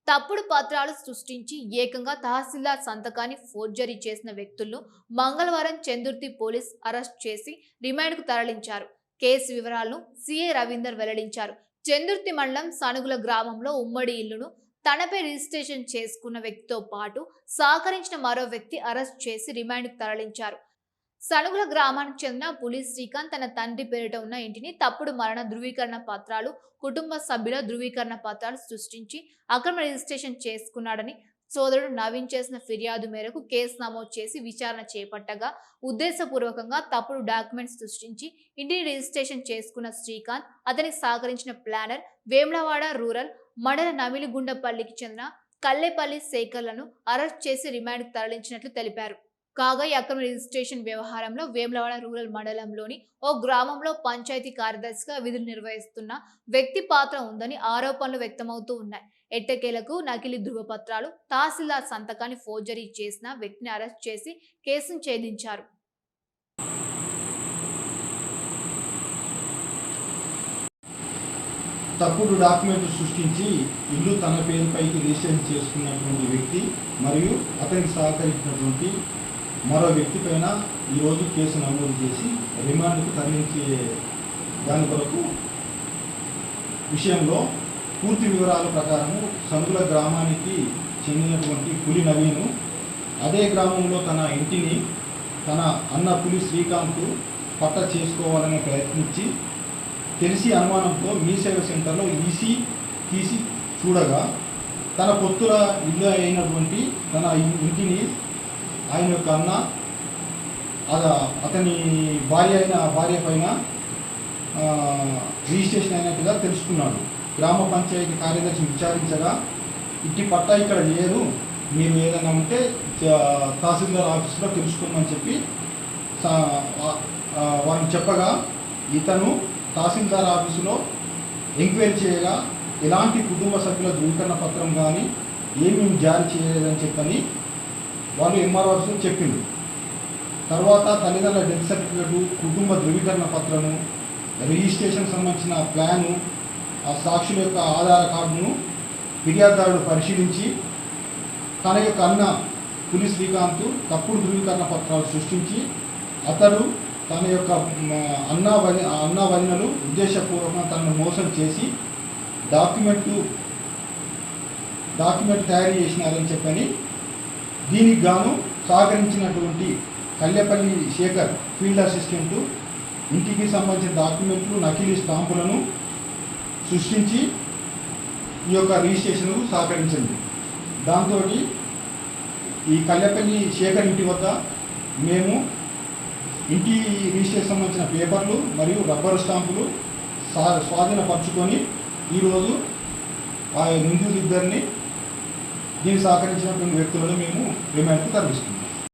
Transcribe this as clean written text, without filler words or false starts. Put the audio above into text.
తప్పుడు పత్రాలు సృష్టించి ఏకంగా తహసీల్దార్ సంతకాన్ని ఫోర్జరీ చేసిన వ్యక్తులను మంగళవారం చెందుర్తి పోలీస్ అరెస్ట్ చేసి రిమాండ్కు తరలించారు. కేసు వివరాలను సీఐ రవీందర్ వెల్లడించారు. చెందుర్తి మండలం సనుగుల గ్రామంలో ఉమ్మడి ఇల్లును తనపై రిజిస్ట్రేషన్ చేసుకున్న వ్యక్తితో పాటు సహకరించిన మరో వ్యక్తి అరెస్ట్ చేసి రిమాండ్కు తరలించారు. సనుగుల గ్రామానికి చెందిన పులి శ్రీకాంత్ తన తండ్రి పేరిట ఉన్న ఇంటిని తప్పుడు మరణ ధృవీకరణ పత్రాలు, కుటుంబ సభ్యుల ధృవీకరణ పత్రాలు సృష్టించి అక్రమ రిజిస్ట్రేషన్ చేసుకున్నాడని సోదరుడు నవీన్ చేసిన ఫిర్యాదు మేరకు కేసు నమోదు చేసి విచారణ చేపట్టగా ఉద్దేశపూర్వకంగా తప్పుడు డాక్యుమెంట్స్ సృష్టించి ఇంటిని రిజిస్ట్రేషన్ చేసుకున్న శ్రీకాంత్, అతనికి సహకరించిన ప్లానర్ వేములవాడ రూరల్ మండల నమిలిగుండపల్లికి చెందిన కల్లేపల్లి శేఖర్లను అరెస్ట్ చేసి రిమాండ్కు తరలించినట్లు తెలిపారు. కాగా ఈ అక్రమ రిజిస్ట్రేషన్ వ్యవహారంలో వేములవాడ రూరల్ మండలంలోని ఓ గ్రామంలో పంచాయతీ కార్యదర్శిగా విధులు నిర్వహిస్తున్న వ్యక్తి పాత్ర ఉందని ఆరోపణలు వ్యక్తమవుతూ ఉన్నాయి. ఎట్టకేలకు నకిలీ ధృవపత్రాలు, తహసీల్దార్ సంతకాన్ని ఫోర్జరీ చేసిన వ్యక్తిని అరెస్ట్ చేసి కేసును ఛేదించారు. తప్పుడు డాక్యుమెంట్లు సృష్టించి ఇల్లు తన పేరుపైకి రిజిస్ట్రేషన్ చేసుకున్నటువంటి వ్యక్తి మరియు అతనికి సహకరించినటువంటి మరో వ్యక్తి పైన ఈరోజు కేసు నమోదు చేసి రిమాండ్కు తరలించే దాని కొరకు విషయంలో పూర్తి వివరాల ప్రకారము సనుగుల గ్రామానికి చెందినటువంటి పులి నవీను అదే గ్రామంలో తన ఇంటిని తన అన్న పులి శ్రీకాంత్ పట్ట చేసుకోవాలని ప్రయత్నించి తెలిసి అనుమానంతో మీ సేవ సెంటర్లో ఈసీ తీసి చూడగా తన పొత్తుల ఇల్లు అయినటువంటి తన ఇంటిని ఆయన యొక్క అన్న అతని భార్య పైన రిజిస్ట్రేషన్ అయినట్టుగా తెలుసుకున్నాడు. గ్రామ పంచాయతీ కార్యదర్శి విచారించగా ఇంటి పట్టా ఇక్కడ లేరు, మీరు ఏదైనా ఉంటే తహసీల్దార్ ఆఫీస్లో తెలుసుకోమని చెప్పి వాళ్ళు చెప్పగా ఇతను తహసీల్దార్ ఆఫీసులో ఎంక్వైరీ చేయగా ఎలాంటి కుటుంబ సభ్యుల ధృవీకరణ పత్రం కానీ ఏమీ జారీ చేయలేదని చెప్పని వాళ్ళు ఎంఆర్ఓస్ చెప్పిండు. తర్వాత తల్లిదండ్రుల డెత్ సర్టిఫికేటు, కుటుంబ ధృవీకరణ పత్రము, రిజిస్ట్రేషన్ సంబంధించిన ప్లాను, ఆ సాక్షుల యొక్క ఆధార్ కార్డును ఫిర్యాదుదారుడు పరిశీలించి తన యొక్క అన్న పులి శ్రీకాంత్ తప్పుడు ధృవీకరణ పత్రాలు సృష్టించి అతడు తన యొక్క అన్న వదినలు ఉద్దేశపూర్వకంగా తనను మోసం చేసి డాక్యుమెంట్ తయారు చేసినారని చెప్పని దీనికి గాను సహకరించినటువంటి కల్లేపల్లి శేఖర్ ఫీల్డ్ అసిస్టెంటు ఇంటికి సంబంధించిన డాక్యుమెంట్లు, నకిలీ స్టాంపులను సృష్టించి ఈ యొక్క రిజిస్ట్రేషన్కు సహకరించింది. దాంతో ఈ కల్లేపల్లి శేఖర్ ఇంటి వద్ద మేము ఇంటి రిజిస్ట్రేషన్ సంబంధించిన పేపర్లు మరియు రబ్బరు స్టాంపులు స్వాధీనపరుచుకొని ఈరోజు ఆ నిందితులిద్దరిని దీన్ని సహకరించినటువంటి వ్యక్తులను మేము రిమాండ్కు తరలిస్తున్నాం.